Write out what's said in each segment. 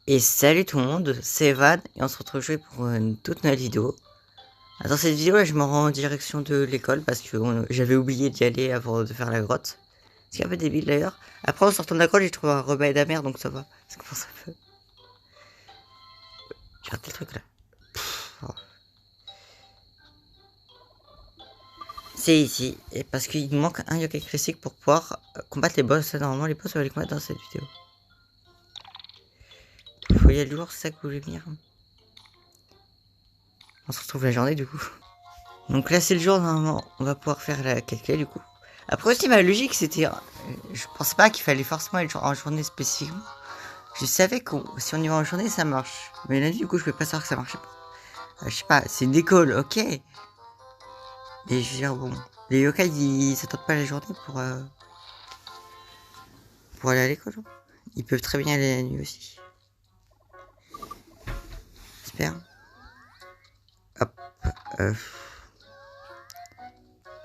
Et salut tout le monde, c'est Evan et on se retrouve jouer pour une toute nouvelle vidéo. Dans cette vidéo là je me rends en direction de l'école parce que j'avais oublié d'y aller avant de faire la grotte. C'est un peu débile d'ailleurs. Après en sortant de la grotte j'ai trouvé un remède amer donc ça va. C'est comment ça peut. J'ai raté le truc là. Oh. C'est ici, et parce qu'il me manque un yokai critique pour pouvoir combattre les boss. Normalement les boss on va les combattre dans cette vidéo. Faut y aller lourd, c'est ça que vous voulez venir. On se retrouve la journée du coup. Donc là c'est le jour, normalement on va pouvoir faire la calcul du coup. Après aussi ma logique c'était, je pense pas qu'il fallait forcément aller en journée spécifiquement. Je savais que si on y va en journée ça marche. Mais là du coup je peux pas savoir que ça marchait pas. Je sais pas, c'est une école, ok. Mais je veux dire bon, les yokai ils s'attendent pas à la journée pour aller à l'école. Ils peuvent très bien aller la nuit aussi. J'espère. Hop.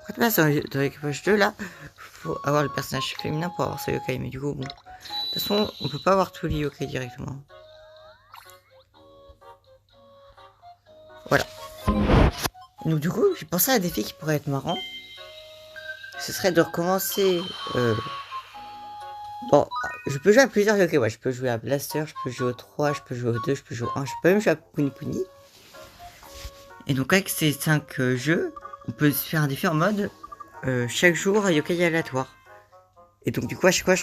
Après dans l'équipage 2 là, faut avoir le personnage féminin pour avoir ce yokai. Mais du coup bon. De toute façon, on peut pas avoir tous les yokai directement. Voilà. Donc du coup, j'ai pensé à un défi qui pourrait être marrant. Ce serait de recommencer... Bon, je peux jouer à plusieurs yokai. Ouais, je peux jouer à Blaster, je peux jouer au 3, je peux jouer au 2, je peux jouer au 1, je peux même jouer à Puni Puni. Et donc avec ces 5 jeux, on peut se faire un défi en mode chaque jour un yokai aléatoire. Et donc du coup, à chaque fois,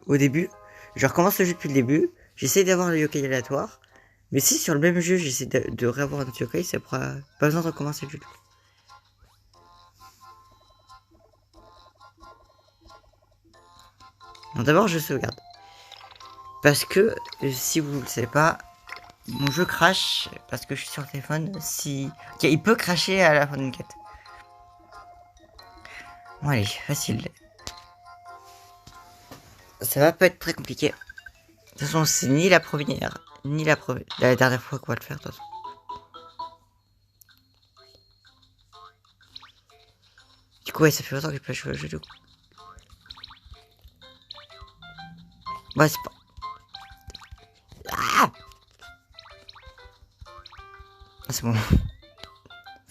au début, je recommence le jeu depuis le début, j'essaie d'avoir le yokai aléatoire. Mais si sur le même jeu j'essaie de réavoir un autre yokai, ça pourra pas besoin de recommencer le jeu. Bon, d'abord je sauvegarde. Parce que si vous le savez pas, mon jeu crash parce que je suis sur le téléphone. Si il peut cracher à la fin d'une quête. Bon allez, facile. Ça va pas être très compliqué. De toute façon, c'est ni la première, ni la dernière fois qu'on va le faire de toute façon. Du coup, ouais, ça fait longtemps que j'ai pas joué au jeu du coup. Ouais, c'est pas... Ah, c'est bon.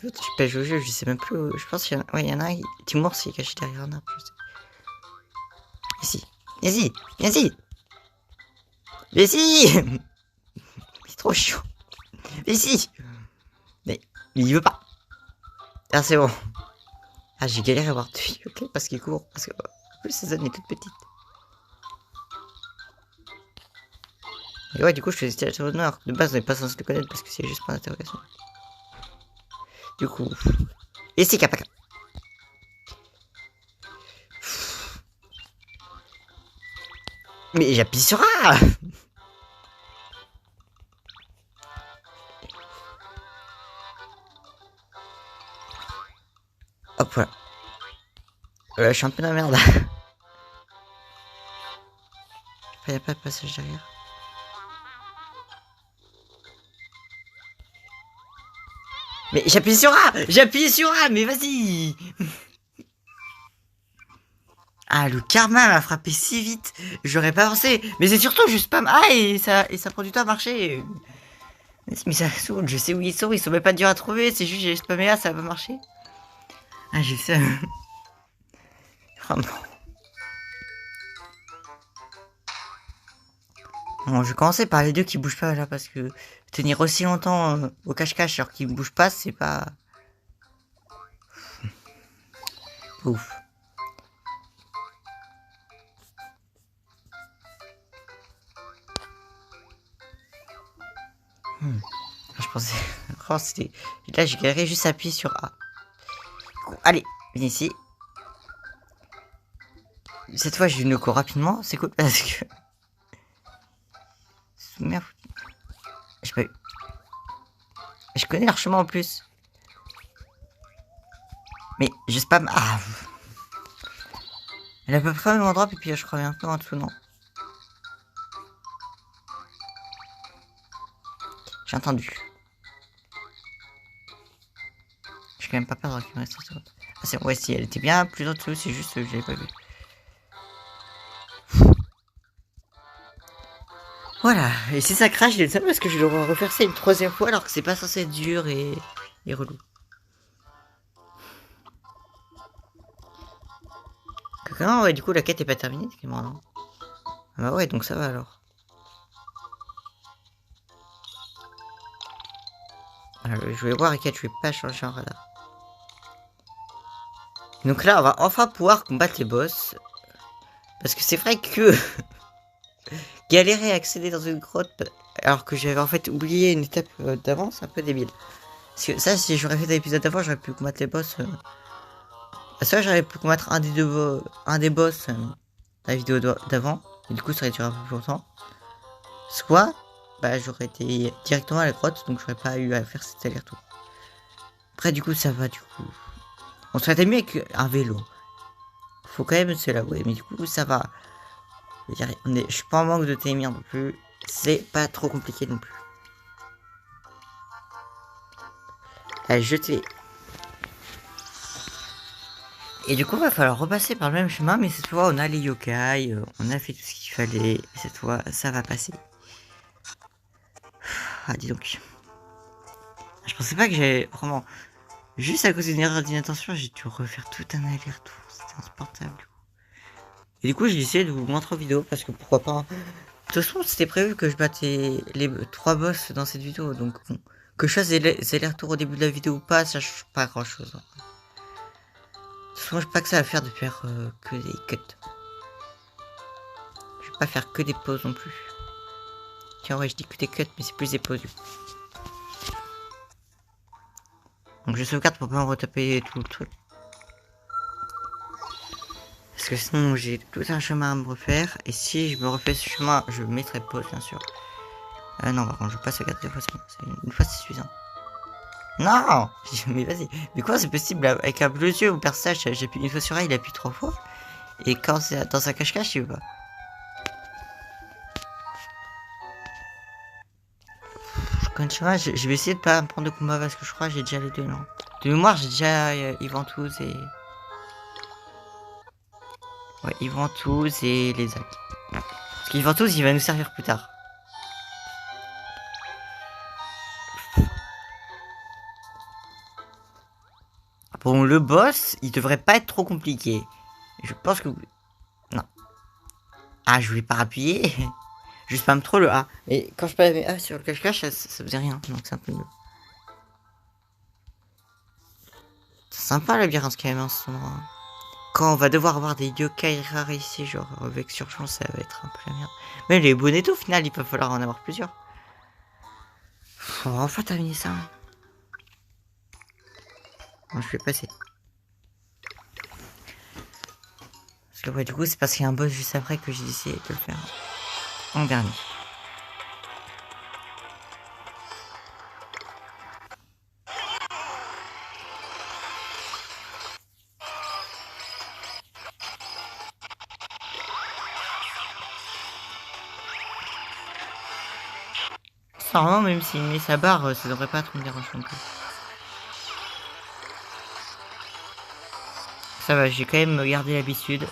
Je pas joué au jeu, je sais même plus où... Je pense qu'il y en a... Ouais, il y en a un... Timur s'est caché derrière un arbre, je sais. Ici. Viens-y. Viens-y. Viens-y. C'est trop chiant. Viens-y. Mais il veut pas. Ah, c'est bon. Ah, j'ai galéré à voir depuis, ok, parce qu'il court. Parce que, en plus, sa zone est toute petite. Et ouais, du coup, je faisais style sur noir. De base, on n'est pas censé le connaître parce que c'est juste pas d'interrogation. Du coup. Et c'est Kapaka. Mais j'appuie sur A. Hop, voilà. Je suis un peu dans la merde. Il n'y a pas de passage derrière. Mais j'appuie sur A. J'appuie sur A, mais vas-y. Ah, le karma m'a frappé si vite. J'aurais pas pensé. Mais c'est surtout juste spam A et ça prend du temps à marcher. Mais ça saoule, je sais où ils sont même pas durs à trouver, c'est juste j'ai spammé A, ça va pas marcher. Ah, j'ai ça. Oh non. Bon, je vais commencer par les deux qui bougent pas là parce que tenir aussi longtemps au cache-cache alors qu'ils bougent pas, c'est pas ouf. Je pensais. Oh, c'était. Là, j'ai galéré juste à appuyer sur A. Allez, viens ici. Cette fois, j'ai une loco rapidement, c'est cool parce que. Merde. J'ai pas eu. Je connais leur chemin en plus. Mais je spam. Ah. Elle est à peu près au même endroit, puis je crois un peu en dessous, non. J'ai entendu. Je suis quand même pas peur qu'il me reste sur. Ah, c'est ouais, si elle était bien plus en dessous, c'est juste que je l'ai pas vu. Voilà, et si ça crache, je le sais parce que je dois refaire ça une troisième fois alors que c'est pas censé être dur et relou. Non, ouais, du coup, la quête est pas terminée, techniquement, non? Ah bah ouais, donc ça va alors. Alors, je vais voir laquelle je vais pas changer un radar. Donc là, on va enfin pouvoir combattre les boss. Parce que c'est vrai que galérer à accéder dans une grotte alors que j'avais en fait oublié une étape d'avant, c'est un peu débile. Parce que ça, si j'aurais fait des épisodes d'avant, j'aurais pu combattre les boss. Ça, j'aurais pu combattre un des boss de la vidéo d'avant. Et du coup, ça aurait duré un peu plus longtemps. Soit, bah, j'aurais été directement à la grotte, donc j'aurais pas eu à faire cet aller-retour. Après, du coup, ça va, du coup. On serait mieux avec un vélo. Faut quand même se l'avouer, mais du coup, ça va. Je suis pas en manque de témir non plus. C'est pas trop compliqué non plus. Allez, jeter. Et du coup, il va falloir repasser par le même chemin, mais cette fois, on a les yokai, on a fait tout ce qu'il fallait. Et cette fois, ça va passer. Ah, dis donc. Je pensais pas que j'avais vraiment... Juste à cause d'une erreur d'inattention, j'ai dû refaire tout un aller-retour. C'était insupportable. Et du coup, j'ai essayé de vous montrer en vidéo, parce que pourquoi pas... De toute façon, c'était prévu que je battais les 3 boss dans cette vidéo, donc bon. Que je fasse des allers-retours au début de la vidéo ou pas, ça change pas grand-chose. De toute façon, j'ai pas que ça à faire de faire que des cuts. Je vais pas faire que des pauses non plus. Tiens, ouais, je dis que des cuts, mais c'est plus des pauses. Donc je sauvegarde pour pas me retaper tout le truc. Parce que sinon, j'ai tout un chemin à me refaire. Et si je me refais ce chemin, je mettrai pause, bien sûr. Non, par contre, je vais pas sauvegarder deux fois, une fois, c'est suffisant. Non. Mais vas-y. Mais comment c'est possible avec un bleu yeux au personnage, j'appuie une fois sur A, il appuie 3 fois. Et quand c'est dans sa cache-cache, tu veux pas. Je vais essayer de pas me prendre de combat parce que je crois que j'ai déjà les deux, non. De mémoire, j'ai déjà Ivantouz et... Ouais, Ivantouz et les Zac. Parce qu'Ivantouz, il va nous servir plus tard. Bon, le boss, il devrait pas être trop compliqué. Je pense que... Non. Ah, je voulais pas appuyer. Je spam trop le A. Et quand je spamais A sur le cache-cache, ça faisait rien. Donc c'est un peu mieux. C'est sympa le labyrinthe quand même en ce moment. Quand on va devoir avoir des yokai rares ici, genre avec surchance, ça va être un peu la merde. Mais les bonnets au final, il va falloir en avoir plusieurs. On va enfin terminer ça. Bon, je vais passer. Parce que ouais, du coup, c'est parce qu'il y a un boss juste après que j'ai essayé de le faire en dernier. Normalement, même s'il met sa barre, ça devrait pas trop me déranger non plus. Ça va, j'ai quand même gardé l'habitude.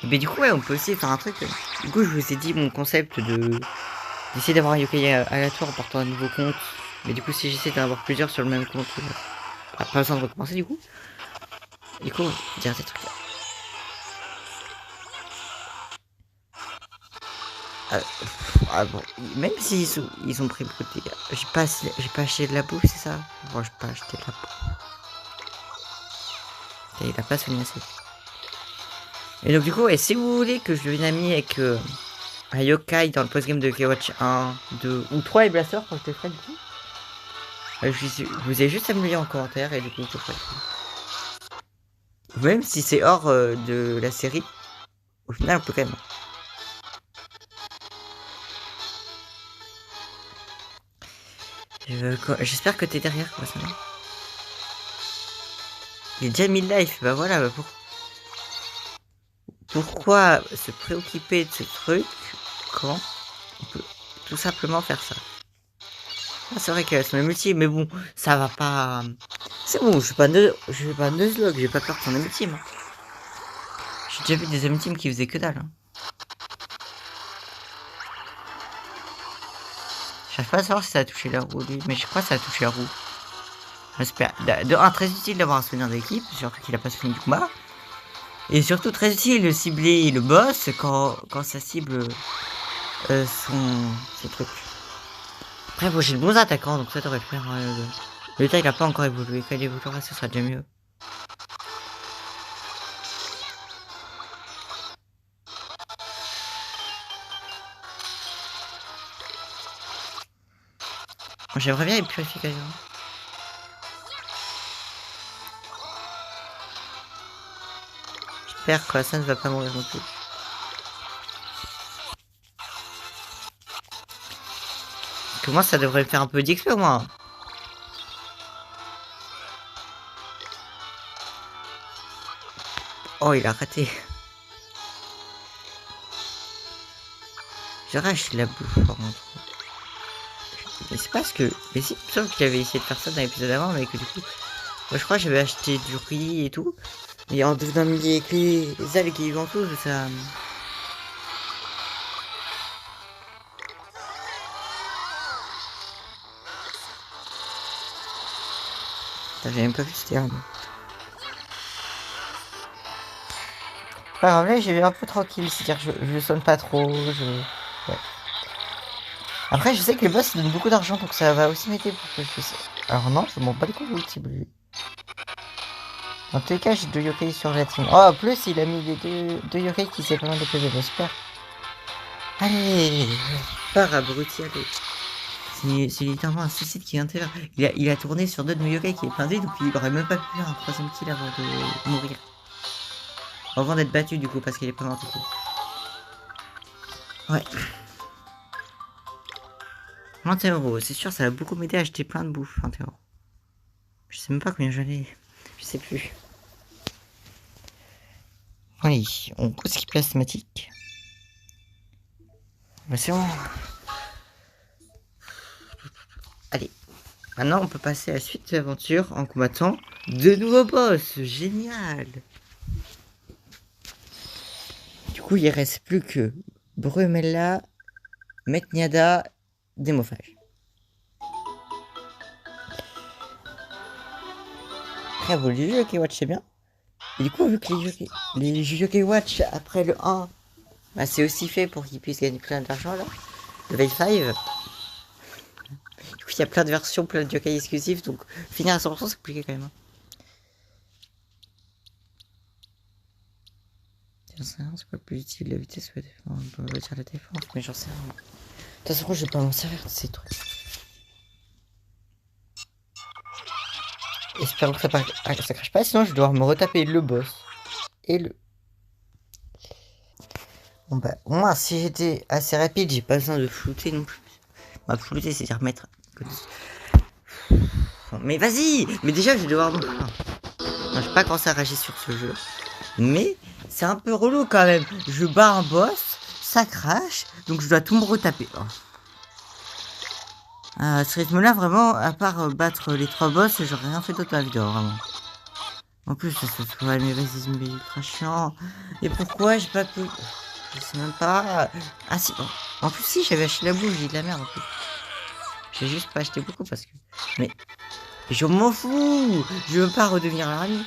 Mais du coup, ouais, on peut aussi faire un truc. Du coup, je vous ai dit mon concept d'essayer d'avoir un yokai aléatoire en partant un nouveau compte. Mais du coup, si j'essaie d'en avoir plusieurs sur le même compte, pas besoin de recommencer du coup. Du coup, dire des trucs. Bon, même s'ils ils ont pris beaucoup de dégâts. J'ai pas acheté de la bouffe, c'est ça? Bon, j'ai pas acheté de la bouffe. Et il a pas soigné assez. Et donc du coup, et si vous voulez que je devienne ami avec un yokai dans le post-game de K-Watch 1, 2 ou 3 et Blaster quand je te ferai du coup, vous avez juste à me le dire en commentaire et du coup je te ferai. Même si c'est hors de la série, au final on peut quand même. J'espère que t'es derrière quoi ça va. Il est déjà 1000 life, bah voilà, pourquoi se préoccuper de ce truc quand on peut tout simplement faire ça. Ah, c'est vrai qu'elle son multi, mais bon, ça va pas. C'est bon, je suis pas Nuzlocke, j'ai pas peur de son ultime. J'ai déjà vu des ultimes qui faisaient que dalle. Hein. J'arrive pas à savoir si ça a touché la roue, lui, mais je crois que ça a touché la roue. J'espère. De un, très utile d'avoir un souvenir d'équipe, surtout qu'il a pas fini du combat. Et surtout très utile de cibler le boss quand ça cible son truc. Après, bon, j'ai de bons attaquants, donc ça devrait le faire. Le temps il a pas encore évolué. Quand il évoluera, ce sera déjà mieux. J'aimerais bien être plus efficace. J'espère que ça ne va pas mourir non plus. Parce que moi, ça devrait me faire un peu d'XP au moins. Oh, il a raté. J'arrache la bouffe par contre. Mais c'est parce que. Mais si, sauf qu'il avait essayé de faire ça dans l'épisode avant, mais que du coup. Moi, je crois que j'avais acheté du riz et tout. Mais en devenant mis avec les algues qui vont tout, ça. J'avais même pas vu cette herbe. Pas grave, là j'ai vu un peu tranquille, c'est-à-dire je sonne pas trop, ouais. Après je sais que les boss donnent beaucoup d'argent donc ça va aussi m'aider pour que je sais. Alors non, je m'en bats les couilles ultime lui. En tous les cas j'ai 2 yokai sur la team. Oh en plus il a mis les deux yokai qui s'est pas mal de PV, super. Allez, pars abruti, allez. C'est littéralement un suicide qui vient de faire. Il a tourné sur 2 de mes yokai qui est blindé donc il aurait même pas pu faire un 3ème kill avant de mourir. Avant d'être battu du coup parce qu'il est pas mort du coup. Ouais. 21€, c'est sûr ça va beaucoup m'aider à acheter plein de bouffe, 21€. Je sais même pas combien j'en ai. Je sais plus. Allez, on coupe skip plasmatique. Bah c'est bon. Allez. Maintenant on peut passer à la suite de l'aventure en combattant de nouveaux boss. Génial. Du coup il reste plus que Brumella, Metniada, Démophage. Après vous les jeux qui watch c'est bien. Et du coup vu que les jeux qui watch après le 1, bah, c'est aussi fait pour qu'ils puissent gagner plein d'argent là. Le Veil 5. Du coup il y a plein de versions, plein de yokai exclusifs, donc finir à 100% c'est compliqué quand même. Hein. C'est pas plus utile la vitesse ou la défense. On peut dire la défense, mais j'en sais rien. De toute façon je vais pas m'en servir de ces trucs. Espérons que ça crache pas, sinon je vais devoir me retaper le boss. Et le... Bon bah, au moins si j'étais assez rapide, j'ai pas besoin de flouter non plus. Bah, flouter, c'est-à-dire mettre... Mais vas-y. Mais déjà, je vais devoir... Non, je vais pas commencer à rager sur ce jeu. Mais c'est un peu relou quand même. Je bats un boss, ça crache, donc je dois tout me retaper. Oh. À ce rythme-là, vraiment, à part battre les 3 boss, j'aurais rien fait d'autre dans la vidéo, vraiment. En plus, ça se trouve, mais vas-y, zombie ultra chiant. Et pourquoi j'ai pas pu... Je sais même pas... Ah si, bon. En plus, si, j'avais acheté la bouche, j'ai de la merde en plus. J'ai juste pas acheté beaucoup parce que... Mais... Je m'en fous. Je veux pas redevenir leur ami.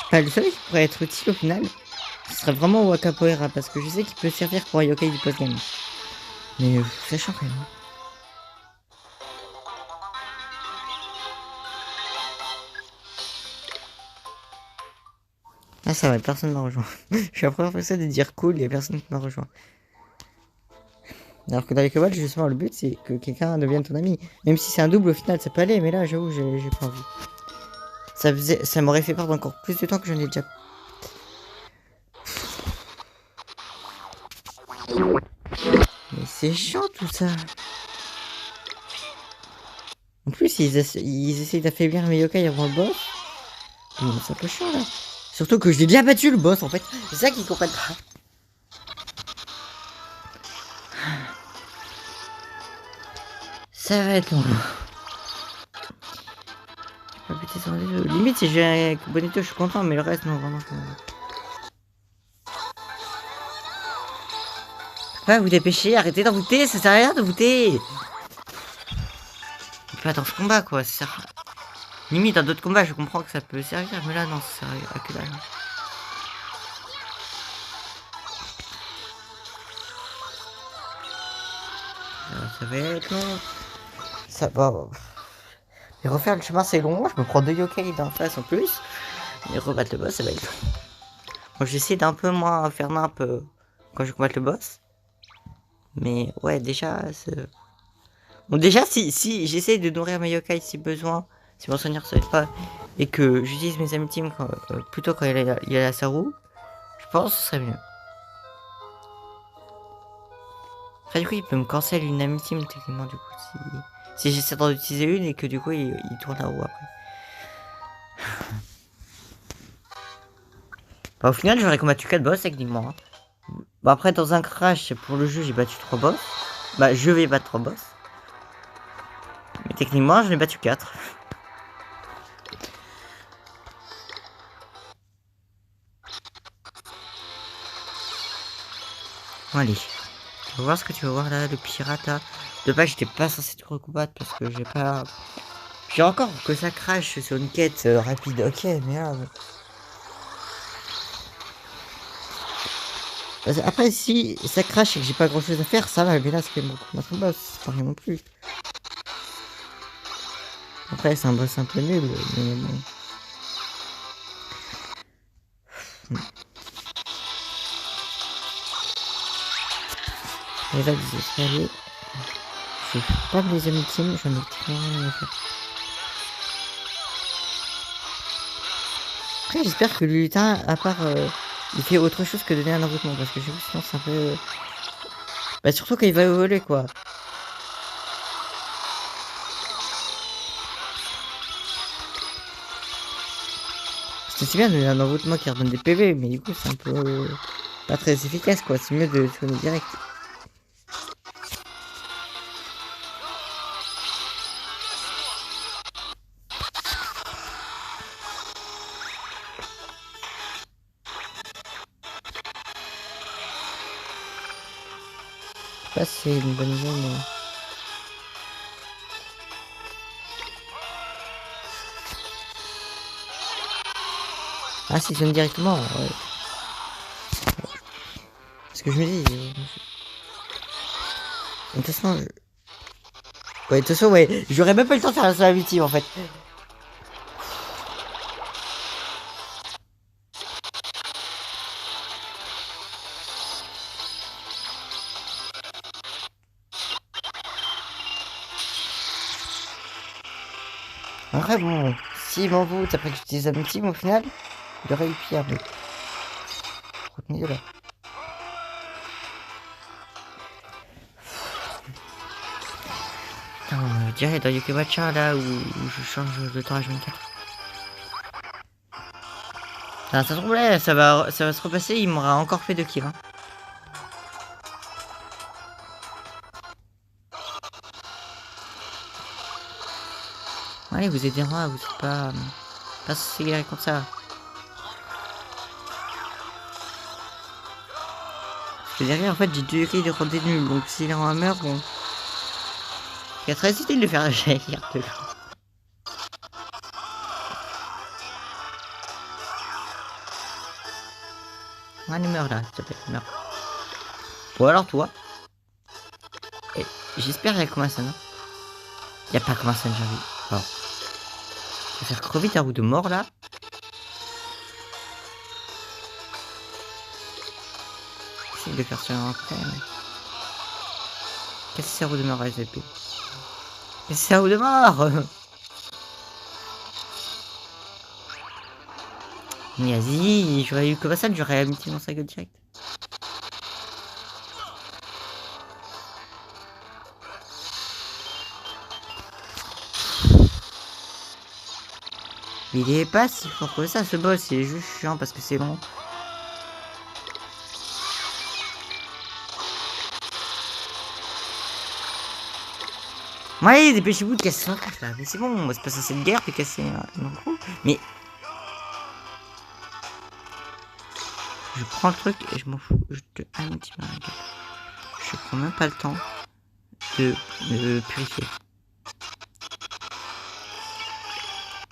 Enfin, le seul qui pourrait être utile au final, ce serait vraiment Wakapoera parce que je sais qu'il peut servir pour un yokai du post-game. Mais c'est chiant quand même. Ah ça va, personne m'a rejoint. Je suis la première personne de dire cool et personne qui m'a rejoint. Alors que dans les combats, justement, le but c'est que quelqu'un devienne ton ami. Même si c'est un double au final, ça peut aller, mais là j'avoue, j'ai pas envie. Ça m'aurait fait perdre encore plus de temps que j'en ai déjà. Mais c'est chiant tout ça. En plus, ils essayent d'affaiblir mes yokai avant le boss. Mais c'est un peu chiant là. Surtout que je l'ai déjà battu le boss en fait. C'est ça qu'ils comprennent pas. Ça va être long. Je vais pas buter Limite, si j'ai avec Bonito, je suis content, mais le reste, non, vraiment. Pas vous dépêcher, arrêtez d'envoûter, ça sert à rien d'envoûter. Pas dans ce combat, quoi, ça sert. Limite, dans d'autres combats, je comprends que ça peut servir, mais là, non, ça sert à que dalle. Ça va être long. Ça va. Et refaire le chemin, c'est long. Je me prends 2 yokai d'en face en plus. Et rebattre le boss, ça va être long. Bon, j'essaie d'un peu moins faire nimp quand je combatte le boss. Mais ouais, déjà, bon, déjà, si j'essaie de nourrir mes yokai si besoin, si mon seigneur ne pas, et que j'utilise mes ultimes plutôt quand il y a la Saru, je pense que ce serait mieux. Enfin, du coup, il peut me cancel une âme ultime, techniquement, du coup, si j'essaie d'en utiliser une et que du coup, il tourne à haut après. Bah, au final, j'aurais combattu 4 boss, techniquement. Hein. Bah, après, dans un crash, pour le jeu, j'ai battu 3 boss. Bah, je vais battre 3 boss. Mais techniquement, j'en ai battu 4. Bon, allez. Tu vas voir ce que tu vas voir là, le pirate là. De base, j'étais pas censé te recombattre parce que j'ai pas. J'ai encore que ça crache sur une quête rapide. Ok, merde. Après, si ça crache et que j'ai pas grand chose à faire, ça va. Mais là, c'est quand même beaucoup moins boss. C'est pas rien non plus. Après, c'est un boss un peu nul, mais bon. Et là, allez. Je vais pas me les ultimes, j'en ai plus rien à faire. Après, j'espère que le lutin, à part, il fait autre chose que donner un envoûtement, parce que sinon c'est un peu. Bah, surtout quand il va voler, quoi. C'est bien de donner un envoûtement qui redonne des PV, mais du coup, c'est un peu. Pas très efficace, quoi. C'est mieux de tourner direct. Je sais pas si c'est une bonne idée, mais. Ah, s'il sonne directement, ouais. Parce que je me dis. De toute façon, ouais, de toute façon, ouais. J'aurais même pas le temps de faire la victime en fait. Après, bon. S'il m'en vaut après que j'utilise la victime au final, il aurait eu pire, mais. Retenez-le là. Putain, on dirait dans Yukiwacha là où je change de temps à 24. Ah, ça se trouve là, ça va se repasser, il m'aura encore fait 2 kills. Hein. Allez, vous aiderez, vous êtes pas censé galérer comme ça. Parce que derrière, en fait, j'ai 2 Yuki de rendre nul, donc s'il est en hammer, bon. Il y a très utile de faire jaillir de l'eau. Allez, meurs là, s'il te plaît, meurs. Ou alors toi. Et j'espère qu'il y a Komasan. Hein. Il n'y a pas Komasan, j'ai envie. Alors. Je vais faire crever ta roue de mort là. J'essaie de faire ça après, mais. Qu'est-ce que c'est la roue de mort, SVP? Qu'est-ce que c'est la roue de mort? Mais vas-y, j'aurais eu Komasan, j'aurais amitié dans sa gueule direct. Mais il est pas si fort que ça, ce boss, il est juste chiant parce que c'est long. Ouais, dépêchez-vous de casser son truc là. Mais c'est bon, c'est pas censé de guerre de casser un trou. Mais je prends le truc et je m'en fous. Je te amitie ma gueule. Je prends même pas le temps de purifier.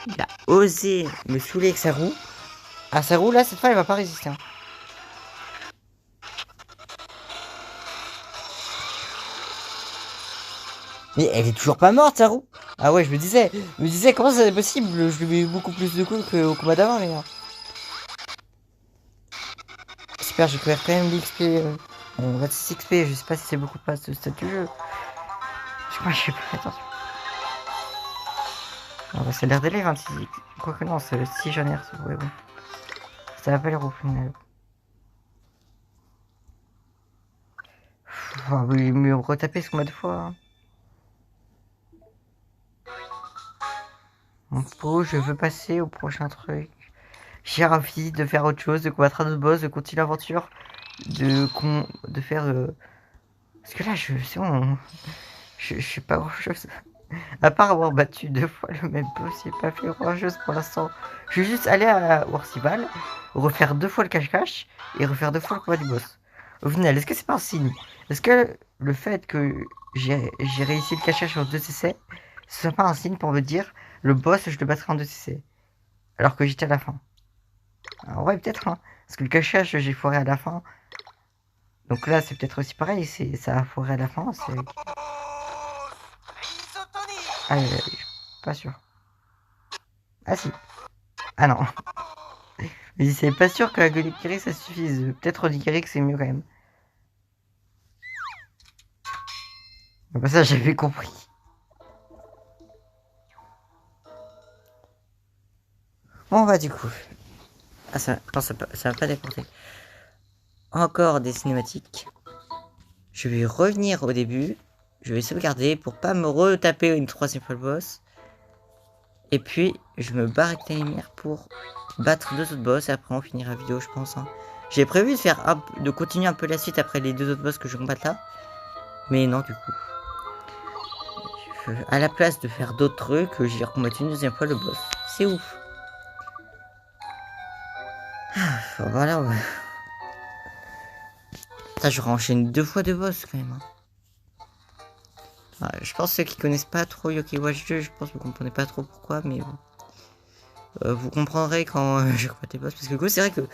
Il a osé me saouler avec sa roue. Ah, sa roue là, cette fois, elle va pas résister. Hein. Mais elle est toujours pas morte, sa roue. Ah ouais, je me disais comment c'est possible. Je lui ai eu beaucoup plus de coups qu'au combat d'avant, les gars. Super, j'ai couvert quand même l'XP. 26 XP, je sais pas si c'est beaucoup pas ce stade du jeu. Je sais pas, attention. Ah bah, ça a l'air d'aller 26. Quoique non, c'est 6 j'en ai reçu. Ouais, bon. Ça va pas l'air au final. Ah oui, mais retaper ce combat de fois. Hein. En pro, je veux passer au prochain truc. J'ai envie de faire autre chose, de combattre un autre boss, de continuer l'aventure, de faire. Parce que là, c'est bon, je sais pas grand chose. À part avoir battu 2 fois le même boss, j'ai pas fait grand chose pour l'instant. Je vais juste aller à Orcival, refaire 2 fois le cache-cache et refaire 2 fois le combat du boss. Au final, est-ce que c'est pas un signe? Est-ce que le fait que j'ai réussi le cache-cache en 2 CC, ce n'est pas un signe pour me dire le boss, je le battrai en 2 CC alors que j'étais à la fin? Alors ouais, peut-être, hein. Parce que le cache-cache, j'ai foiré à la fin. Donc là, c'est peut-être aussi pareil, ça a foiré à la fin. Ah, je suis pas sûr. Ah si. Ah non. Mais c'est pas sûr que la Golikiri ça suffise. Peut-être Odikiri que c'est mieux quand même. Bah ça j'avais compris. Bon bah du coup. Ah ça, non, ça va pas déporter. Encore des cinématiques. Je vais revenir au début. Je vais sauvegarder pour pas me retaper une 3e fois le boss. Et puis je me barre avec la lumière pour battre 2 autres boss et après on finira la vidéo je pense. Hein. J'ai prévu de continuer un peu la suite après les 2 autres boss que je combatte là. Mais non du coup. À la place de faire d'autres trucs, j'ai recombattu une 2e fois le boss. C'est ouf. Voilà. Ouais. Ça, j'aurais enchaîné 2 fois de boss quand même. Hein. Ouais, je pense que ceux qui connaissent pas trop Yokai Watch 2, je pense que vous comprenez pas trop pourquoi, mais bon. Vous comprendrez quand je combatte les boss. Parce que du coup, c'est vrai que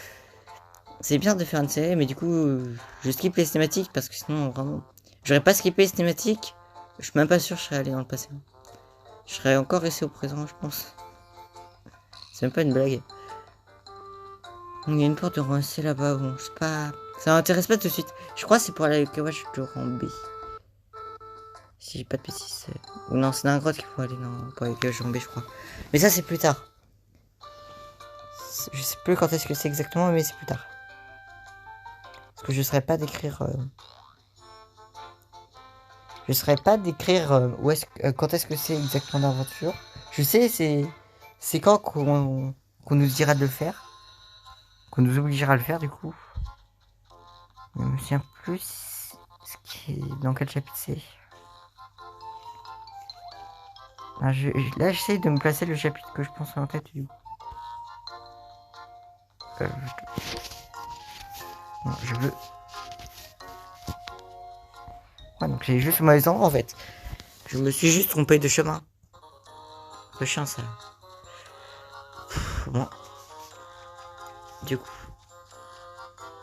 c'est bien de faire une série, mais du coup, je skip les cinématiques parce que sinon, vraiment. J'aurais pas skippé les cinématiques, je suis même pas sûr que je serais allé dans le passé. Je serais encore resté au présent, je pense. C'est même pas une blague. Il y a une porte de rang C là-bas, bon, c'est pas. Ça m'intéresse pas tout de suite. Je crois que c'est pour aller avec Yokai Watch de rang B. Si j'ai pas de bêtises. Ou non, c'est dans la grotte qu'il faut aller, non, pas avec Yokai je crois. Mais ça, c'est plus tard. Je sais plus quand est-ce que c'est exactement, mais c'est plus tard. Parce que je saurais pas décrire. Je saurais pas décrire quand est-ce que c'est exactement l'aventure. Je sais, c'est quand qu'on nous dira de le faire. Qu'on nous obligera à le faire, du coup. Mais je me souviens plus dans quel chapitre c'est. Ah, là, j'essaye de me placer le chapitre que je pense en tête, du coup. Non, je veux. Ouais, donc j'ai juste mauvais endroit en fait. Je me suis juste trompé de chemin. Le chien, ça. Bon. Du coup.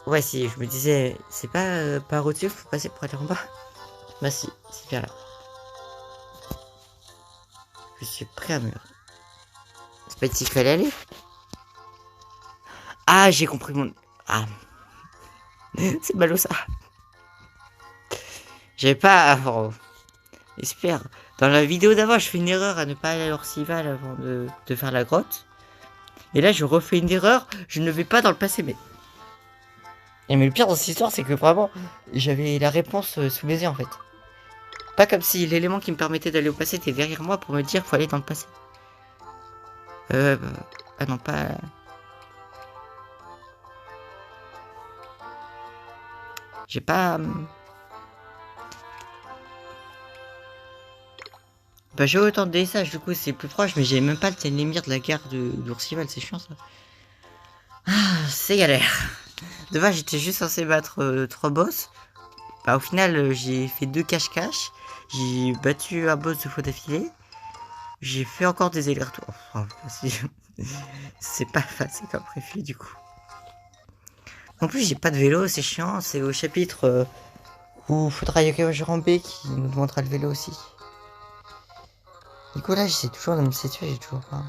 Ouais, si, je me disais, c'est pas par au-dessus, faut passer pour aller en bas. Bah si, c'est bien là. Je suis prêt à mûr. C'est pas ici qu'il fallait aller. Ah, j'ai compris mon. Ah. C'est ballot ça. J'avais pas avant. J'espère. Dans la vidéo d'avant, je fais une erreur à ne pas aller à l'Orcival avant de faire la grotte. Et là, je refais une erreur. Je ne vais pas dans le passé, mais. Et mais le pire dans cette histoire, c'est que vraiment, j'avais la réponse sous mes yeux en fait. Pas comme si l'élément qui me permettait d'aller au passé était derrière moi pour me dire qu'il faut aller dans le passé. Bah, ah non, pas. J'ai pas. pas joué autant de DSH, du coup c'est plus proche, mais j'ai même pas le télémire de la gare d'Oursival, c'est chiant ça. Ah, c'est galère. De base, j'étais juste censé battre 3 boss. Bah, au final, j'ai fait 2 cache-cache. J'ai battu un boss 2 fois d'affilée. J'ai fait encore des allers-retours. Oh, c'est pas facile comme prévu, du coup. En plus, j'ai pas de vélo, c'est chiant. C'est au chapitre où faudra Yokai Jirambe qui nous demandera le vélo aussi. Du coup, là, j'essaie toujours de me situer, j'ai toujours pas.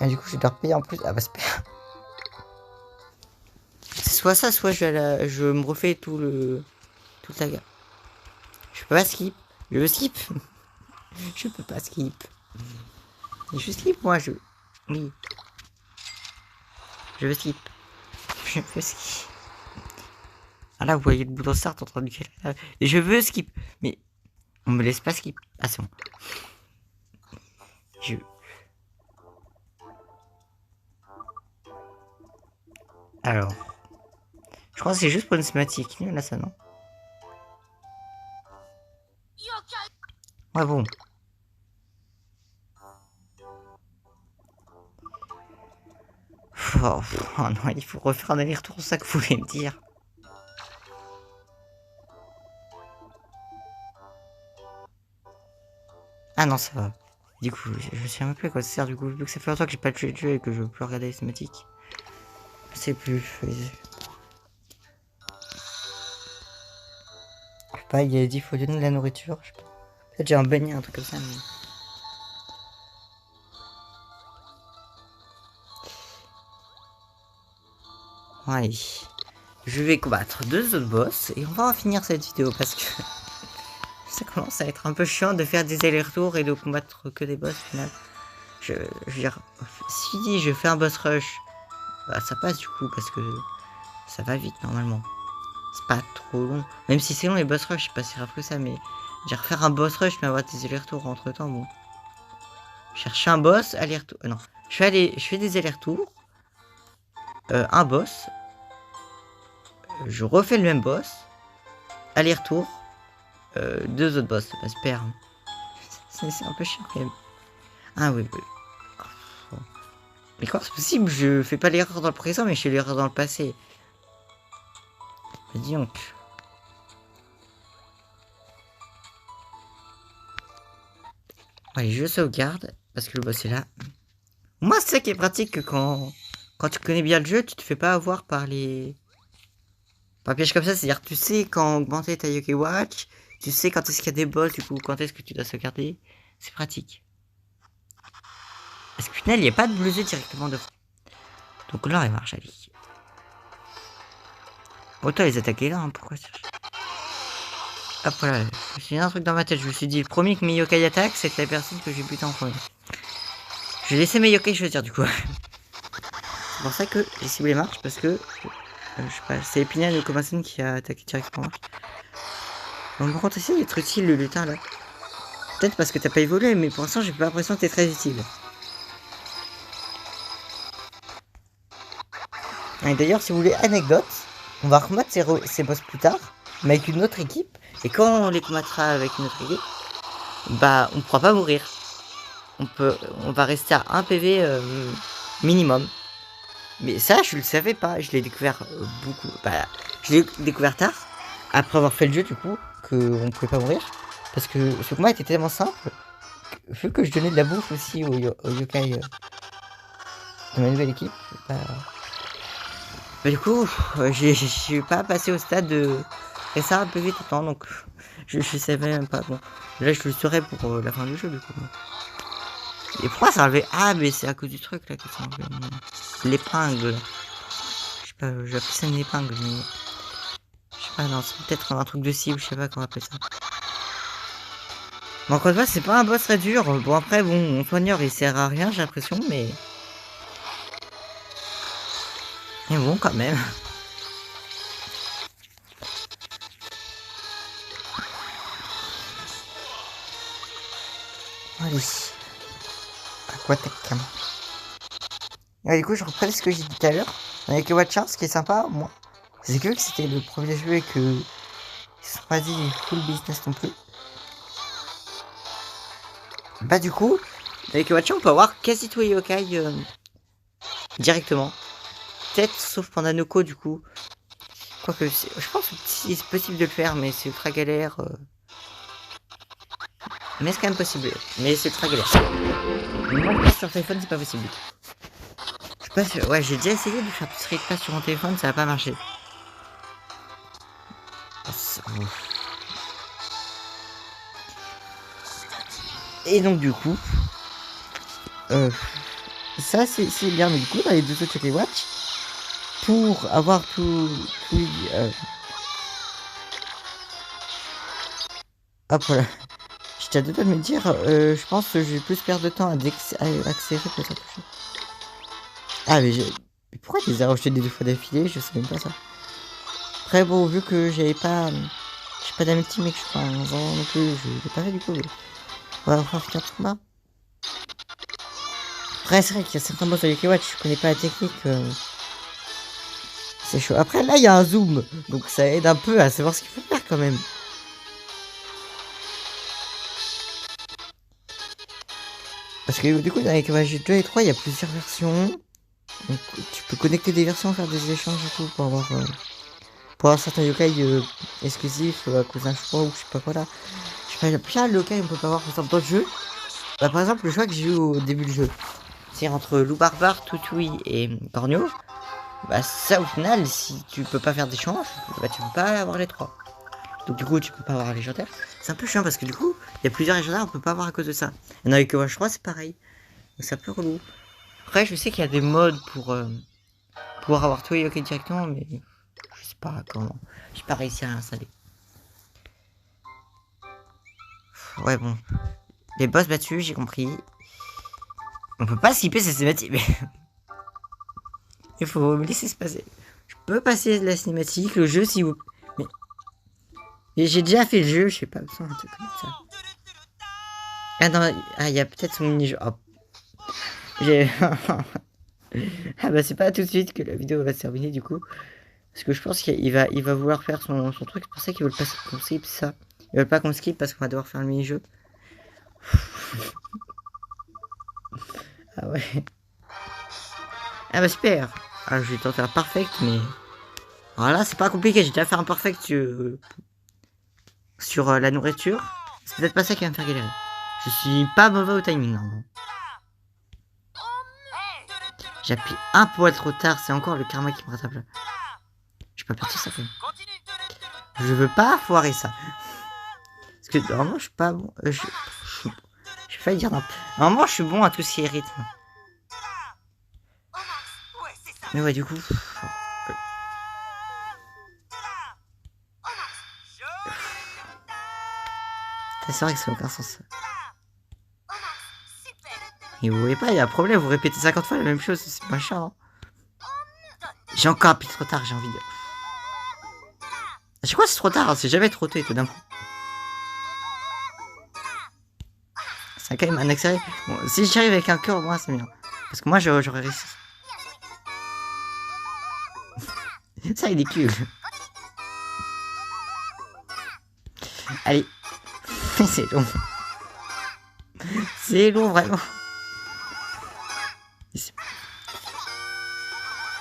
Et du coup, je dois repayer en plus. Ah bah, c'est pas. C'est soit ça, soit je me refais toute la gamme. Je peux pas skip. Je veux skip. Je peux pas skip. Je skip, moi, Oui. Je veux skip. Je veux skip. Ah là, vous voyez le bouton start en train de galérer. Je veux skip. Mais on me laisse pas skip. Ah, c'est bon. Alors. Je crois que c'est juste pour une cinématique. Là, ça, non? Ouais, bon. Oh non, il faut refaire un aller-retour, c'est ça que vous voulez me dire. Ah non, ça va. Du coup, je me souviens même plus à quoi ça sert, du coup, vu que ça fait longtemps que j'ai pas tué le jeu et que je veux plus regarder les cinématiques. Je sais plus. Je sais pas, il dit faut donner de la nourriture. Je sais pas. Peut-être j'ai un beignet, un truc comme ça, mais. Ouais. Je vais combattre 2 autres boss et on va en finir cette vidéo parce que ça commence à être un peu chiant de faire des allers-retours et de combattre que des boss au final. Je veux dire, si je fais un boss rush, bah ça passe du coup parce que ça va vite normalement. C'est pas trop long. Même si c'est long les boss rush, c'est pas si grave que ça, mais j'ai refaire un boss rush mais avoir des allers-retours entre temps, bon. Chercher un boss, aller-retour. Non. Je fais des allers-retours. Un boss. Je refais le même boss. Aller-retour. 2 autres boss, ça passe super. C'est un peu chiant quand même. Ah oui, oui. Oh. Mais comment c'est possible? Je fais pas l'erreur dans le présent, mais je fais l'erreur dans le passé. Mais dis donc. Allez, je sauvegarde, parce que le boss est là. Moi, c'est ça qui est pratique, que quand tu connais bien le jeu, tu te fais pas avoir par les pièges comme ça. C'est-à-dire, tu sais quand augmenter ta Yokai Watch, tu sais quand est-ce qu'il y a des boss, du coup, quand est-ce que tu dois sauvegarder. C'est pratique. Parce qu'au final, il n'y a pas de blusé directement de. Donc là, elle marche, allez. Autant les attaquer là, hein, pourquoi ça... Hop voilà, j'ai un truc dans ma tête, je me suis dit, le premier que mes yokai attaque, c'est la personne que j'ai buté en premier. Je vais laisser mes yokai choisir du coup. C'est pour ça que j'ai ciblé Marche, parce que, je sais pas, c'est Epinal ou Komasen qui a attaqué directement Marche. Bon, par contre, essaye d'être utile le lutin là. Peut-être parce que t'as pas évolué, mais pour l'instant, j'ai pas l'impression que t'es très utile. Et d'ailleurs, si vous voulez anecdote, on va remettre ces boss plus tard, mais avec une autre équipe. Et quand on les combattra avec une autre équipe, bah on pourra pas mourir. On va rester à 1 PV minimum. Mais ça, je le savais pas. Je l'ai découvert beaucoup. Bah, je l'ai découvert tard, après avoir fait le jeu du coup, qu'on pouvait pas mourir. Parce que ce combat était tellement simple, vu que je donnais de la bouffe aussi aux yokai de ma nouvelle équipe. Bah du coup, j'ai pas passé au stade de et ça un peu vite autant, donc je savais même pas. Bon, là je le saurais pour la fin du jeu du coup. Et pourquoi ça enlevé? Ah mais c'est à cause du truc là que ça enlevé. L'épingle. Je sais pas, j'ai appelé ça une épingle, mais je sais pas, non, c'est peut-être un truc de cible, je sais pas comment appeler ça. Bon, encore une fois, c'est pas un boss très dur. Bon après, bon, mon soigneur il sert à rien, j'ai l'impression, mais bon quand même. Allez. Aquatech. Et du coup, je reprends ce que j'ai dit tout à l'heure. Avec Watchers, ce qui est sympa, moi, c'est que c'était le premier jeu et que Ils sont pas dit full business non plus. Bah du coup, avec Watch on peut avoir quasi tous les yokai directement. Peut-être sauf Pandanoko du coup. Quoique, je pense que c'est possible de le faire, mais c'est ultra galère. Mais c'est quand même possible. Mais c'est ultra galère. Moi, sur téléphone, c'est pas possible. Je sais pas si... Ouais, j'ai déjà essayé de faire Street Pass sur mon téléphone, ça a pas marché. Et donc du coup, ça c'est bien, mais du coup dans les deux autres Watch, pour avoir tout hop voilà, j'étais à deux doigts de me dire, je pense que je vais plus perdre de temps à accélérer pour ça. Ah mais pourquoi je les ai rejetés des 2 fois d'affilée, je sais même pas ça. Après bon, vu que j'ai pas d'amitié mais que je suis pas un enfant non plus, je l'ai pas fait du coup. Mais... on va finir ce combat. Après, c'est vrai qu'il y a certains boss avec les watch, je connais pas la technique. C'est chaud. Après, là, il y a un zoom. Donc, ça aide un peu à savoir ce qu'il faut faire quand même. Parce que du coup, dans les Kawaj 2 et 3, il y a plusieurs versions. Donc, tu peux connecter des versions, faire des échanges et tout pour avoir certains yokai exclusifs à cause d'un choix ou je sais pas quoi là. Je sais pas, il y a plein de yokai on peut pas avoir par exemple dans le jeu. Bah, par exemple, le choix que j'ai eu au début du jeu. C'est entre Loup Barbare, Toutoui et Cornio. Bah ça au final, si tu peux pas faire d'échange, bah tu peux pas avoir les 3. Donc du coup tu peux pas avoir légendaire. C'est un peu chiant parce que du coup, il y a plusieurs légendaires on peut pas avoir à cause de ça. Et dans les Kawaj 3 c'est pareil. Donc c'est un peu relou. Après je sais qu'il y a des modes pour pouvoir avoir tous les yokai directement, mais je sais pas comment. J'ai pas réussi à l'installer. Ouais bon. Les boss battus, j'ai compris. On peut pas skipper ces cinématiques, mais... il faut me laisser se passer. Je peux passer de la cinématique, le jeu si vous... Mais j'ai déjà fait le jeu, je sais pas, besoin un truc comme ça. Ah non, ah il y a peut-être son mini-jeu. Oh. J'ai... ah bah c'est pas tout de suite que la vidéo va se terminer du coup. Parce que je pense qu'il va vouloir faire son truc, c'est pour ça qu'ils veulent pas qu'on skip ça. Ils veulent pas qu'on skip parce qu'on va devoir faire le mini-jeu. Ah ouais. Ah bah super. Ah je vais tenter un perfect mais... alors là c'est pas compliqué, j'ai déjà fait un perfect sur la nourriture. C'est peut-être pas ça qui va me faire galérer. Je suis pas mauvais au timing normalement. J'appuie un poil trop tard, c'est encore le karma qui me rattrape là. Je peux pas perdre ça quand même. Je veux pas foirer ça. Parce que normalement je suis pas bon. Je failli dire non. Normalement je suis bon à tout ce qui est rythme. Mais ouais du coup. C'est vrai que ça n'a aucun sens. Et vous voyez pas, il y a un problème, vous répétez 50 fois la même chose, c'est pas chiant. Hein. J'ai encore appuyé trop tard, j'ai envie de... Je crois que c'est trop tard, hein, c'est jamais trop tôt étonnamment. C'est quand même un accéléré. Bon, si j'arrive avec un cœur, moi c'est bien. Parce que moi j'aurais réussi. Ça il est cool. Allez. C'est long. C'est long vraiment.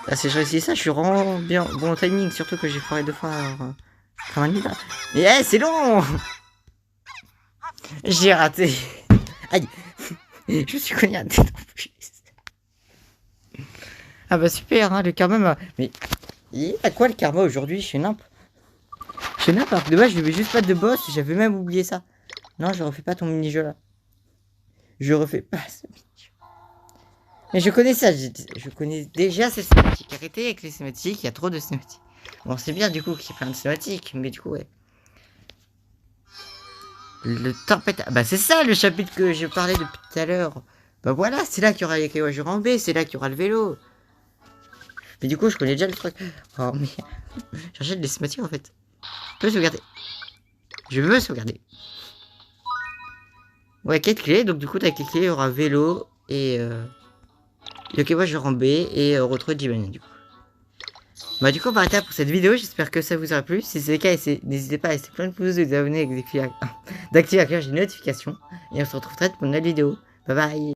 Là, si je réussis ça, je suis vraiment bien bon au timing, surtout que j'ai foiré 2 fois comme un nid là. Mais hey, c'est long. J'ai raté. Aïe. Je suis cogné à tête en plus. Ah bah super, hein, le karma. Mais il a quoi le karma aujourd'hui chez Nimp? Chez Nimp, alors que de base, je devais juste pas de boss, j'avais même oublié ça. Non, je refais pas ton mini-jeu là. Je refais pas ce mini-jeu. Mais je connais ça, je connais déjà ces cinématiques. Arrêtez avec les cinématiques, il y a trop de cinématiques. Bon, c'est bien du coup qu'il y ait plein de cinématiques, mais du coup, ouais. Le tempête... bah c'est ça le chapitre que je parlais depuis tout à l'heure. Bah voilà, c'est là qu'il y aura les Kawajur en B, c'est là qu'il y aura le vélo. Mais du coup, je connais déjà le truc. Oh mais... j'achète des cinématiques en fait. Je peux sauvegarder. Je veux sauvegarder. Ouais, quête clé, donc du coup, avec les clés, il y aura vélo et... ok, moi je vais en B et retrouver Jimmy du coup. Bah du coup, on va arrêter là pour cette vidéo. J'espère que ça vous aura plu. Si c'est le cas, n'hésitez pas à laisser plein de pouces, de vous abonner, d'activer la cloche des notifications. Et on se retrouve très vite pour une nouvelle vidéo. Bye bye.